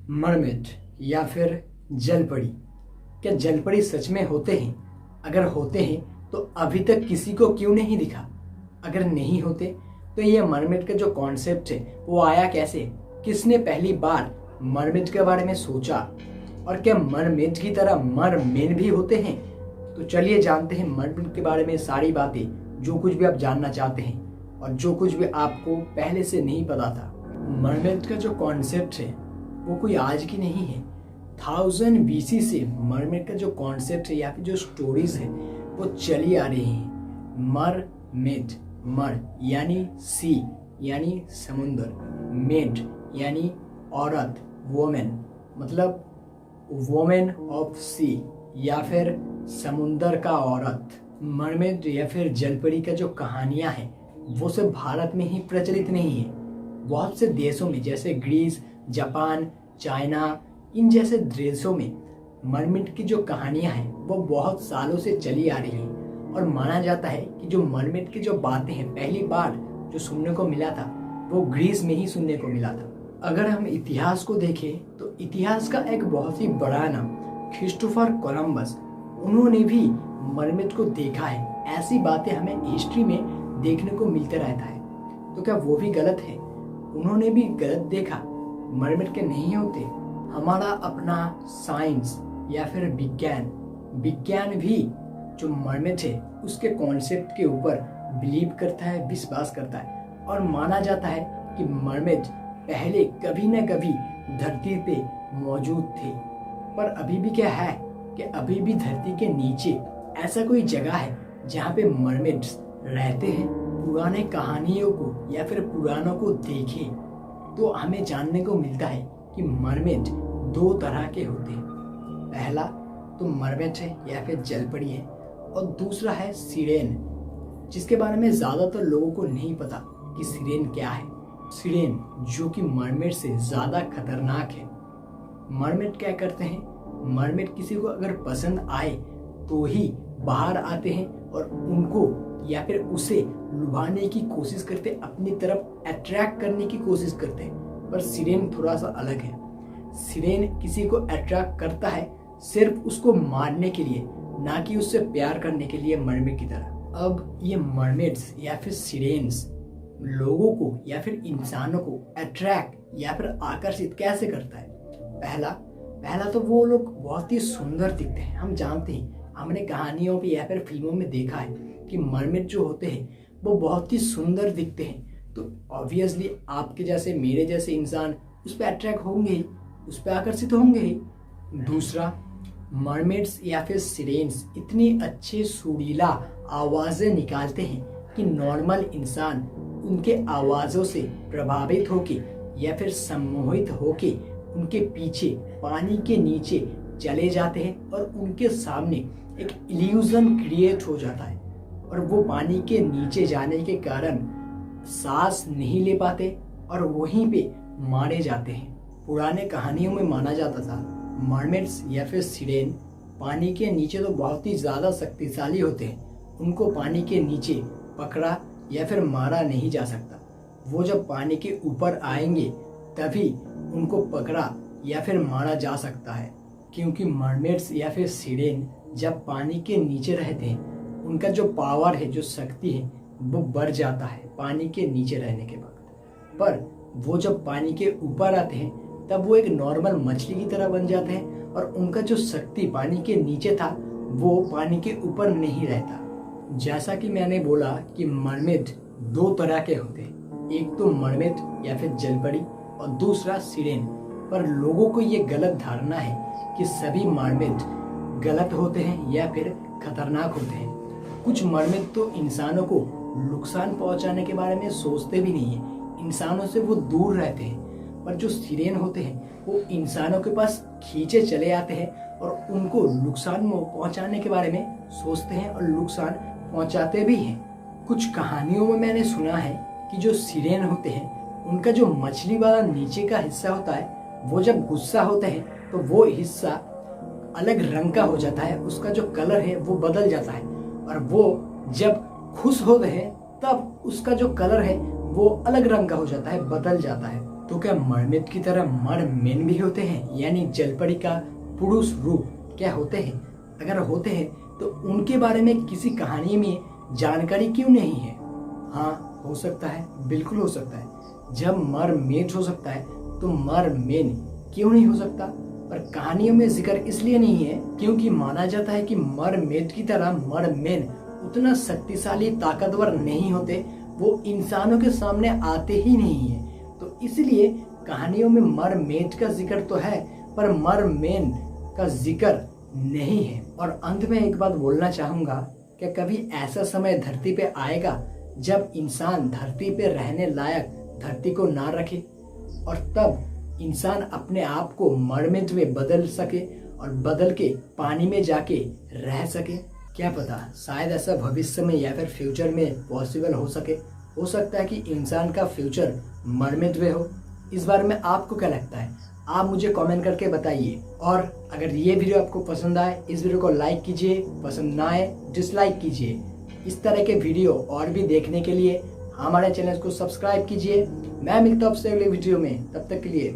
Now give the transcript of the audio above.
Mermaid या फिर जलपरी। क्या जलपरी सच में होते हैं? अगर होते हैं तो अभी तक किसी को क्यों नहीं दिखा? अगर नहीं होते तो ये मरमेड का जो कॉन्सेप्ट है वो आया कैसे? किसने पहली बार मरमेड के बारे में सोचा? और क्या मरमेड की तरह मरमेन भी होते हैं? तो चलिए जानते हैं मरमेड के बारे में सारी बातें, जो कुछ भी आप जानना चाहते हैं और जो कुछ भी आपको पहले से नहीं पता था। मरमेड का जो कॉन्सेप्ट है वो कोई आज की नहीं है। 1000 BC से मरमेड का जो कॉन्सेप्ट है या फिर जो स्टोरीज है वो चली आ रही है। मरमेड, मर यानी सी यानी समुंदर, मेड यानी औरत, वोमेन मतलब वोमेन ऑफ सी या फिर समुंदर का औरत। मरमेड या फिर जलपरी का जो कहानियां हैं वो सिर्फ भारत में ही प्रचलित नहीं है। बहुत से देशों में जैसे ग्रीस, जापान, चाइना, इन जैसे देशों में मरमेड की जो कहानियां हैं वो बहुत सालों से चली आ रही हैं। और माना जाता है कि जो मरमेड की जो बातें हैं पहली बार जो सुनने को मिला था वो ग्रीस में ही सुनने को मिला था। अगर हम इतिहास को देखें तो इतिहास का एक बहुत ही बड़ा नाम क्रिस्टोफर कोलंबस, उन्होंने भी मरमेड को देखा है। ऐसी बातें हमें हिस्ट्री में देखने को मिलते रहता है। तो क्या वो भी गलत है? उन्होंने भी गलत देखा? मरमेड के नहीं होते? हमारा अपना साइंस या फिर विज्ञान भी जो मरमेड है उसके कॉन्सेप्ट के ऊपर बिलीव करता है, विश्वास करता है। और माना जाता है कि मरमेड पहले कभी न कभी धरती पे मौजूद थे। पर अभी भी क्या है कि अभी भी धरती के नीचे ऐसा कोई जगह है जहाँ पे मरमेड्स रहते हैं। पुराने कहानियों को या फिर पुरानों को देखें तो हमें जानने को मिलता है कि मरमेड 2 तरह के होते हैं। पहला तो मरमेड है या फिर जलपरी है, और दूसरा है सिरेन, जिसके बारे में ज्यादातर लोगों को नहीं पता कि सिरेन क्या है। सिरेन जो कि मरमेड से ज्यादा खतरनाक है। मरमेड क्या करते हैं? मरमेड किसी को अगर पसंद आए तो ही बाहर आते हैं और उनको या फिर उसे लुभाने की कोशिश करते, अपनी तरफ अट्रैक्ट करने की कोशिश करते हैं। पर सिरेन थोड़ा सा अलग है। सिरेन किसी को अट्रैक्ट करता है सिर्फ उसको मारने के लिए, ना कि उससे प्यार करने के लिए, मरमेड की तरह। अब ये मरमेड्स या फिर सिरेन्स लोगों को या फिर इंसानों को अट्रैक्ट या फिर आकर्षित कैसे करता है? पहला तो वो लोग बहुत ही सुंदर दिखते हैं। हम जानते हैं, हमने कहानियों पे या फिर फिल्मों में देखा है कि मरमेड जो होते हैं वो बहुत ही सुंदर दिखते हैं। तो ऑब्वियसली आपके जैसे, मेरे जैसे इंसान उस पर अट्रैक्ट होंगे ही, उस पर आकर्षित होंगे ही। दूसरा, मरमेड्स या फिर सिरेन्स इतनी अच्छे सुरीला आवाजें निकालते हैं कि नॉर्मल इंसान उनके आवाजों से प्रभावित होके या फिर सम्मोहित होके उनके पीछे पानी के नीचे चले जाते हैं और उनके सामने एक इल्यूजन क्रिएट हो जाता है। और वो पानी के नीचे जाने के कारण सांस नहीं ले पाते और वहीं पे मारे जाते हैं। पुराने कहानियों में माना जाता था मरमेड्स या फिर सिरेन पानी के नीचे तो बहुत ही ज्यादा शक्तिशाली होते हैं। उनको पानी के नीचे पकड़ा या फिर मारा नहीं जा सकता। वो जब पानी के ऊपर आएंगे तभी उनको पकड़ा या फिर मारा जा सकता है। क्योंकि मरमेड्स या फिर सिरेन जब पानी के नीचे रहते हैं उनका जो पावर है, जो शक्ति है, वो बढ़ जाता है पानी के नीचे रहने के वक्त। पर वो जब पानी के ऊपर आते हैं तब वो एक नॉर्मल मछली की तरह बन जाते हैं और उनका जो शक्ति पानी के नीचे था वो पानी के ऊपर नहीं रहता। जैसा कि मैंने बोला कि मरमेड 2 तरह के होते हैं, एक तो मरमेड या फिर जलपरी और दूसरा सिरेन। पर लोगों को ये गलत धारणा है कि सभी मरमेड गलत होते हैं या फिर खतरनाक होते हैं। कुछ मरमेड तो इंसानों को नुकसान पहुंचाने के बारे में सोचते भी नहीं है, इंसानों से वो दूर रहते हैं। पर जो सिरेन होते हैं वो इंसानों के पास खींचे चले आते हैं और उनको नुकसान पहुंचाने के बारे में सोचते हैं और नुकसान पहुंचाते भी हैं। कुछ कहानियों में मैंने सुना है कि जो सिरेन होते हैं उनका जो मछली वाला नीचे का हिस्सा होता है वो जब गुस्सा होते हैं तो वो हिस्सा अलग रंग का हो जाता है, उसका जो कलर है वो बदल जाता है। और वो जब खुश होते हैं तब उसका जो कलर है वो अलग रंग का हो जाता है, बदल जाता है। तो क्या मरमेड की तरह मरमेन भी होते हैं, यानी जलपरी का पुरुष रूप क्या होते हैं? अगर होते हैं तो उनके बारे में किसी कहानी में जानकारी क्यों नहीं है? हाँ, हो सकता है, बिल्कुल हो सकता है। जब मरमेड हो सकता है तो मरमेन क्यों नहीं हो सकता? पर कहानियों में जिक्र इसलिए नहीं है क्योंकि माना जाता है कि मरमेड की तरह मरमेन उतना शक्तिशाली ताकतवर नहीं होते, वो इंसानों के सामने आते ही नहीं है। तो इसलिए कहानियों में मरमेड का जिक्र तो है पर मरमेन का जिक्र नहीं है। और अंत में एक बात बोलना चाहूंगा कि कभी ऐसा समय धरती पे आएगा जब इंसान धरती पे रहने लायक धरती को ना रखे और तब इंसान अपने आप को मरमेड में बदल सके और बदल के पानी में जाके रह सके। क्या पता, शायद ऐसा भविष्य में या फिर फ्यूचर में पॉसिबल हो सके। हो सकता है कि इंसान का फ्यूचर मरमेड में हो। इस बारे में आपको क्या लगता है? आप मुझे कमेंट करके बताइए। और अगर ये वीडियो आपको पसंद आए, इस वीडियो को लाइक कीजिए, पसंद ना आए डिसलाइक कीजिए। इस तरह के वीडियो और भी देखने के लिए हमारे चैनल को सब्सक्राइब कीजिए। मैं मिलता हूं आपसे अगले वीडियो में, तब तक के लिए